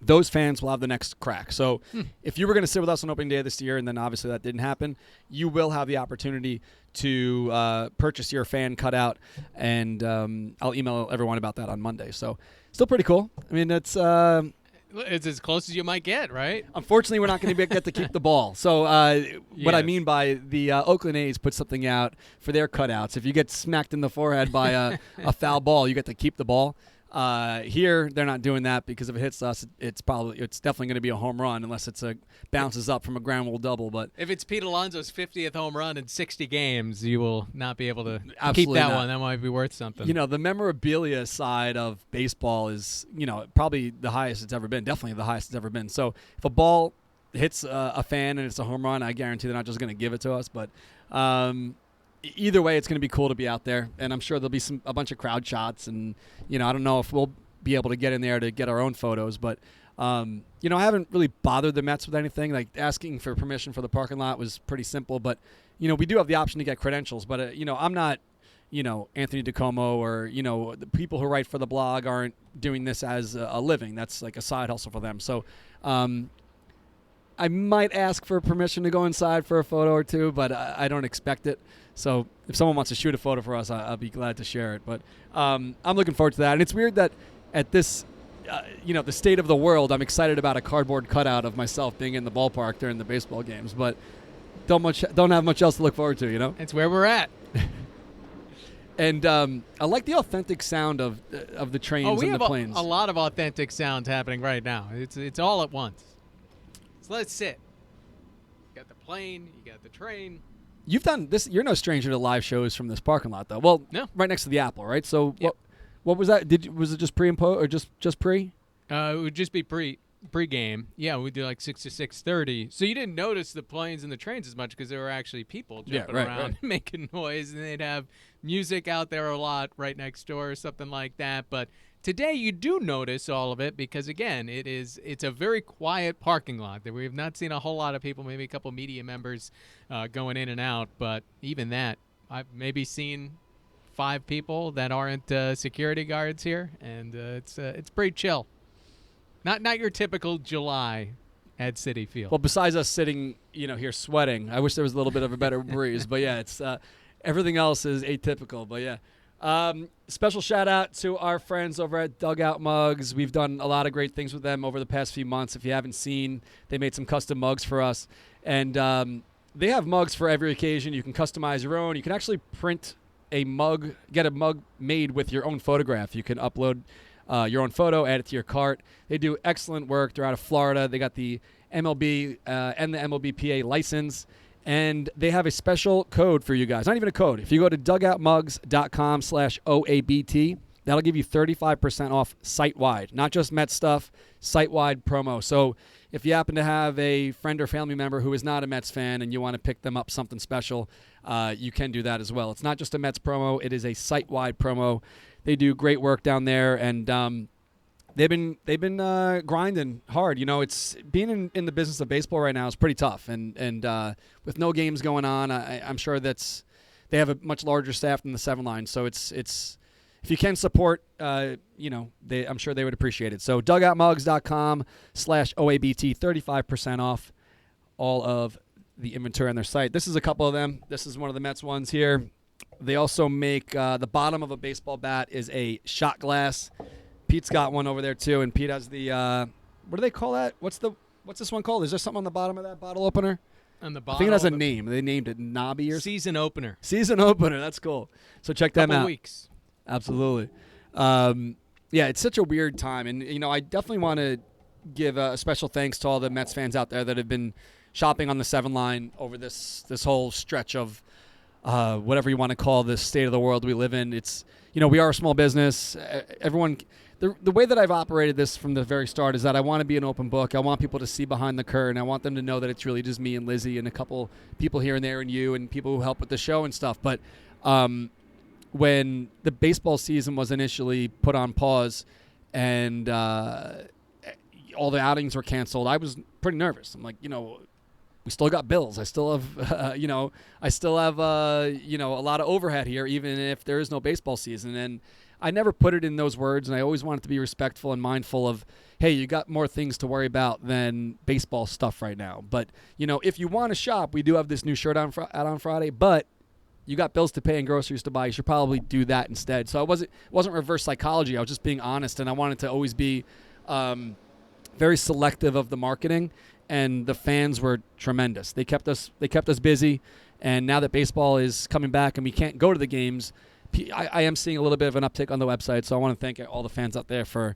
S3: those fans will have the next crack. So if you were going to sit with us on opening day this year, and then obviously that didn't happen, you will have the opportunity to purchase your fan cutout, and I'll email everyone about that on Monday. So still pretty cool. I mean, it's
S4: as close as you might get, right?
S3: Unfortunately, we're not going to get to keep the ball. So what I mean by the Oakland A's put something out for their cutouts. If you get smacked in the forehead by a foul ball, you get to keep the ball. Here, they're not doing that because if it hits us, it's definitely going to be a home run unless it bounces up from a ground rule double. But
S4: if it's Pete Alonso's 50th home run in 60 games, you will not be able to
S3: Absolutely
S4: keep that
S3: not.
S4: one. That might be worth something.
S3: The memorabilia side of baseball is, probably the highest it's ever been. Definitely the highest it's ever been. So if a ball hits a fan and it's a home run, I guarantee they're not just going to give it to us. But either way, it's going to be cool to be out there, and I'm sure there'll be a bunch of crowd shots, and I don't know if we'll be able to get in there to get our own photos, but You know, I haven't really bothered the Mets with anything. Like asking for permission for the parking lot was pretty simple, but you know, we do have the option to get credentials. But you know, I'm not, you know, Anthony DiComo or you know, the people who write for the blog aren't doing this as a living. That's like a side hustle for them. So I might ask for permission to go inside for a photo or two, but I don't expect it. So if someone wants to shoot a photo for us, I'll be glad to share it. But I'm looking forward to that. And it's weird that at this, you know, the state of the world, I'm excited about a cardboard cutout of myself being in the ballpark during the baseball games, but don't have much else to look forward to, you know?
S4: It's where we're at.
S3: And I like the authentic sound of the trains and the planes.
S4: We have a lot of authentic sounds happening right now. It's all at once. So let's sit. You got the plane, you got the train.
S3: You've done this. You're no stranger to live shows from this parking lot, though. Well,
S4: no.
S3: Right next to the Apple, right? So
S4: Yep.
S3: what was that? Was it just pre and post or just pre?
S4: It would just be pre-game. Yeah, we do like 6 to 6:30. So you didn't notice the planes and the trains as much because there were actually people jumping around making noise, and they'd have music out there a lot right next door or something like that. But today you do notice all of it because, again, it's a very quiet parking lot. We have not seen a whole lot of people, maybe a couple media members going in and out. But even that, I've maybe seen 5 people that aren't security guards here, and it's pretty chill. Not your typical July at Citi Field.
S3: Well, besides us sitting, you know, here sweating, I wish there was a little bit of a better breeze. But yeah, it's everything else is atypical. But yeah, special shout out to our friends over at Dugout Mugs. We've done a lot of great things with them over the past few months. If you haven't seen, they made some custom mugs for us, and they have mugs for every occasion. You can customize your own. You can actually print a mug, get a mug made with your own photograph. You can upload your own photo, add it to your cart. They do excellent work. They're out of Florida. They got the MLB and the MLBPA license, and they have a special code for you guys. Not even a code. If you go to dugoutmugs.com/OABT, that'll give you 35% off site-wide. Not just Met stuff, site-wide promo. So if you happen to have a friend or family member who is not a Mets fan and you want to pick them up something special, you can do that as well. It's not just a Mets promo. It is a site-wide promo. They do great work down there, and they've been grinding hard. You know, it's being in the business of baseball right now is pretty tough, and with no games going on, I'm sure they have a much larger staff than the 7 line. So it's if you can support, you know, I'm sure they would appreciate it. So dugoutmugs.com/OABT, 35% off all of the inventory on their site. This is a couple of them. This is one of the Mets ones here. They also make the bottom of a baseball bat is a shot glass. Pete's got one over there too, and Pete has the what do they call that? What's this one called? Is there something on the bottom of that bottle opener?
S4: On the bottom,
S3: I think it has a name. They named it Knobby or
S4: season opener.
S3: Season opener. That's cool. So check them
S4: Couple
S3: out.
S4: Weeks.
S3: Absolutely. Yeah, it's such a weird time, and you know, I definitely want to give a special thanks to all the Mets fans out there that have been shopping on the 7 line over this whole stretch of whatever you want to call this state of the world we live in. It's, you know, we are a small business. Everyone, the way that I've operated this from the very start is that I want to be an open book. I want people to see behind the curtain. I want them to know that it's really just me and Lizzie and a couple people here and there and you and people who help with the show and stuff. But when the baseball season was initially put on pause and all the outings were canceled, I was pretty nervous. I'm like, you know, we still got bills. I still have, a lot of overhead here, even if there is no baseball season. And I never put it in those words, and I always wanted to be respectful and mindful of, hey, you got more things to worry about than baseball stuff right now. But, you know, if you want to shop, we do have this new shirt out on Friday, but you got bills to pay and groceries to buy. You should probably do that instead. So it wasn't reverse psychology. I was just being honest, and I wanted to always be very selective of the marketing. And the fans were tremendous. They kept us busy, and now that baseball is coming back and we can't go to the games, I am seeing a little bit of an uptick on the website. So I want to thank all the fans out there for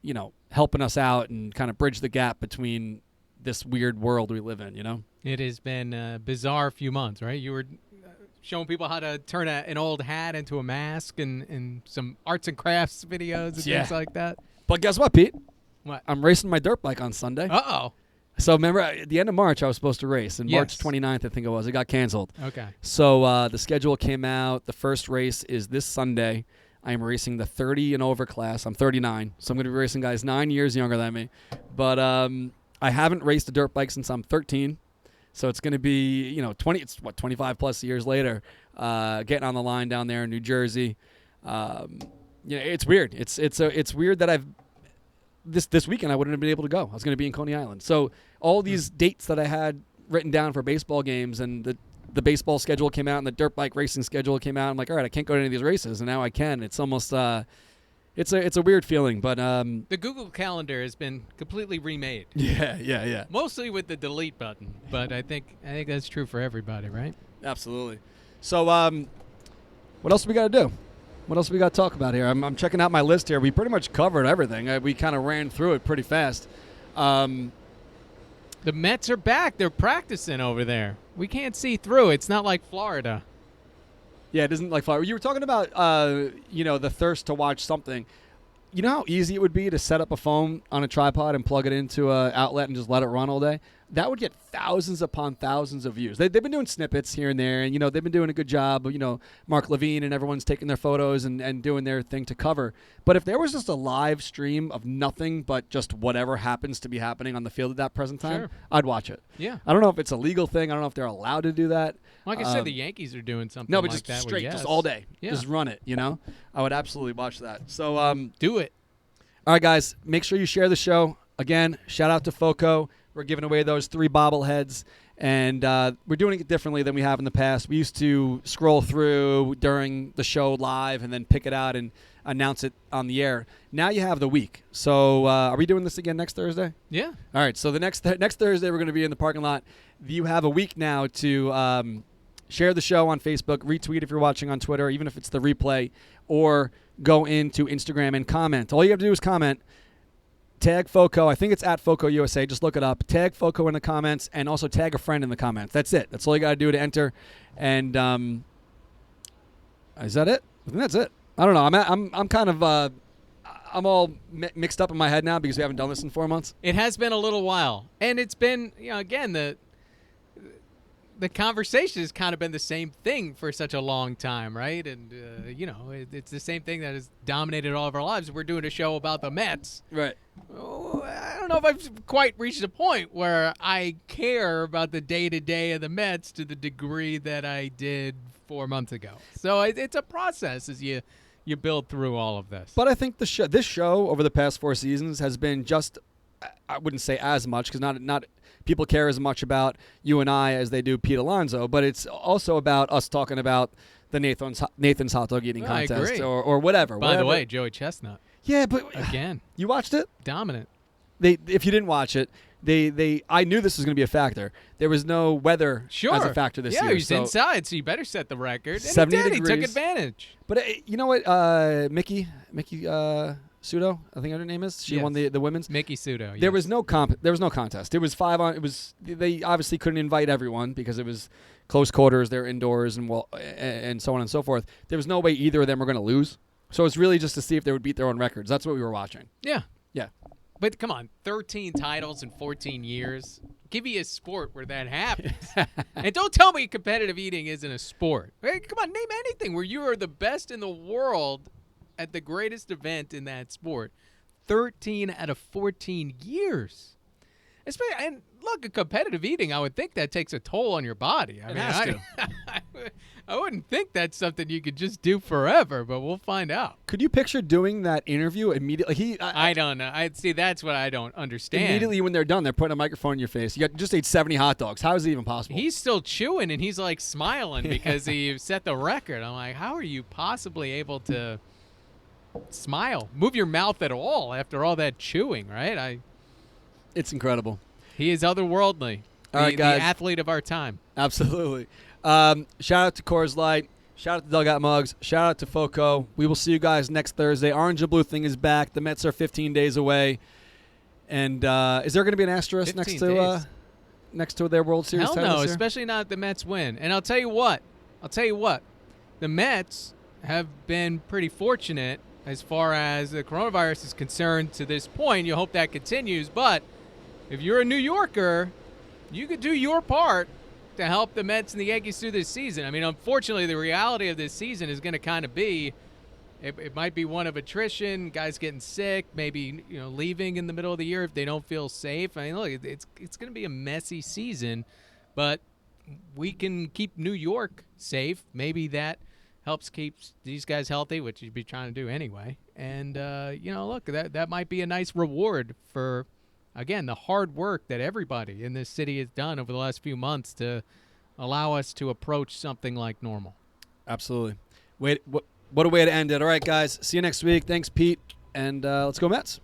S3: you know, helping us out and kind of bridge the gap between this weird world we live in. You know,
S4: it has been a bizarre few months, right? You were showing people how to turn an old hat into a mask and some arts and crafts videos and things like that.
S3: But guess what, Pete?
S4: What?
S3: I'm racing my dirt bike on Sunday.
S4: Uh-oh.
S3: So remember, at the end of March, I was supposed to race. And March 29th, I think it was. It got canceled.
S4: Okay.
S3: So the schedule came out. The first race is this Sunday. I am racing the 30 and over class. I'm 39, so I'm going to be racing guys 9 years younger than me. But I haven't raced a dirt bike since I'm 13, so it's going to be 25 plus years later, getting on the line down there in New Jersey. It's weird. It's weird that I've this weekend I wouldn't have been able to go. I was going to be in Coney Island. So all these dates that I had written down for baseball games, and the baseball schedule came out and the dirt bike racing schedule came out. I'm like, all right, I can't go to any of these races, and now I can. It's almost it's a weird feeling, but
S4: the Google Calendar has been completely remade.
S3: Yeah.
S4: Mostly with the delete button, but I think that's true for everybody, right?
S3: Absolutely. So what else we got to do? What else we got to talk about here? I'm checking out my list here. We pretty much covered everything. We kind of ran through it pretty fast. The
S4: Mets are back. They're practicing over there. We can't see through. It's not like Florida.
S3: Yeah, it isn't like Florida. You were talking about, the thirst to watch something. You know how easy it would be to set up a phone on a tripod and plug it into an outlet and just let it run all day? That would get thousands upon thousands of views. They've been doing snippets here and there, and, they've been doing a good job. Mark Levine and everyone's taking their photos and doing their thing to cover. But if there was just a live stream of nothing but just whatever happens to be happening on the field at that present time,
S4: sure,
S3: I'd watch it.
S4: Yeah.
S3: I don't know if it's a legal thing. I don't know if they're allowed to do that.
S4: Like I said, the Yankees are doing something
S3: no, but
S4: like
S3: just
S4: that.
S3: straight, just all day.
S4: Yeah.
S3: Just run it, I would absolutely watch that. So
S4: do it.
S3: all right, guys, make sure you share the show. Again, shout out to FOCO. We're giving away those 3 bobbleheads, and we're doing it differently than we have in the past. We used to scroll through during the show live and then pick it out and announce it on the air. Now you have the week. So are we doing this again next Thursday?
S4: Yeah.
S3: All right, so the next Thursday we're going to be in the parking lot. You have a week now to share the show on Facebook, retweet if you're watching on Twitter, even if it's the replay, or go into Instagram and comment. All you have to do is comment. Tag FOCO. I think it's at FOCO USA. Just look it up. Tag FOCO in the comments, and also tag a friend in the comments. That's it. That's all you got to do to enter. And is that it? I think that's it. I don't know. I'm kind of I'm all mixed up in my head now because we haven't done this in 4 months.
S4: It has been a little while, and it's been again the conversation has kind of been the same thing for such a long time, right? And it's the same thing that has dominated all of our lives. We're doing a show about the Mets.
S3: Right.
S4: Oh, I don't know if I've quite reached a point where I care about the day-to-day of the Mets to the degree that I did 4 months ago. So it's a process as you build through all of this.
S3: But I think this show over the past 4 seasons has been just, I wouldn't say as much because not people care as much about you and I as they do Pete Alonso, but it's also about us talking about the Nathan's hot dog eating
S4: I
S3: contest
S4: agree.
S3: or whatever.
S4: By the way, Joey Chestnut.
S3: Yeah, but
S4: Again.
S3: You watched it?
S4: Dominant.
S3: If you didn't watch it, I knew this was going to be a factor. There was no weather as a factor this year.
S4: Yeah, he's inside, so you better set the record. And
S3: 70
S4: he did.
S3: degrees.
S4: He took advantage.
S3: But you know what? Mickey Sudo, I think her name is. She won the women's.
S4: Mickey Sudo. Yes.
S3: There was no contest. It was 5 on. It was they obviously couldn't invite everyone because it was close quarters. They're indoors and so on and so forth. There was no way either of them were going to lose. So it's really just to see if they would beat their own records. That's what we were watching.
S4: Yeah.
S3: Yeah.
S4: But come on, 13 titles in 14 years. Give me a sport where that happens. And don't tell me competitive eating isn't a sport. Hey, come on, name anything where you are the best in the world at the greatest event in that sport. 13 out of 14 years. And look, at competitive eating, I would think that takes a toll on your body.
S3: It has to.
S4: I wouldn't think that's something you could just do forever, but we'll find out.
S3: Could you picture doing that interview immediately?
S4: I don't know. See, that's what I don't understand.
S3: Immediately when they're done, they're putting a microphone in your face. You just ate 70 hot dogs. How is it even possible?
S4: He's still chewing, and he's like smiling because he set the record. I'm like, how are you possibly able to smile, move your mouth at all after all that chewing, right?
S3: It's incredible.
S4: He is otherworldly.
S3: All right, guys.
S4: The athlete of our time.
S3: Absolutely. Shout out to Coors Light. Shout out to Dugout Mugs. Shout out to FOCO. We will see you guys next Thursday. Orange and Blue thing is back. The Mets are 15 days away. And is there going to be an asterisk next to their World Series
S4: Hell
S3: title
S4: no,
S3: this year?
S4: especially not if the Mets win. And I'll tell you what. The Mets have been pretty fortunate as far as the coronavirus is concerned to this point. You hope that continues. But if you're a New Yorker, you could do your part to help the Mets and the Yankees through this season. I mean, unfortunately, the reality of this season is going to kind of be It might be one of attrition, guys getting sick, maybe leaving in the middle of the year if they don't feel safe. I mean, look, it's going to be a messy season, but we can keep New York safe. Maybe that helps keep these guys healthy, which you'd be trying to do anyway. And look, that might be a nice reward for, again, the hard work that everybody in this city has done over the last few months to allow us to approach something like normal.
S3: Absolutely. What a way to end it. All right, guys. See you next week. Thanks, Pete. And let's go Mets.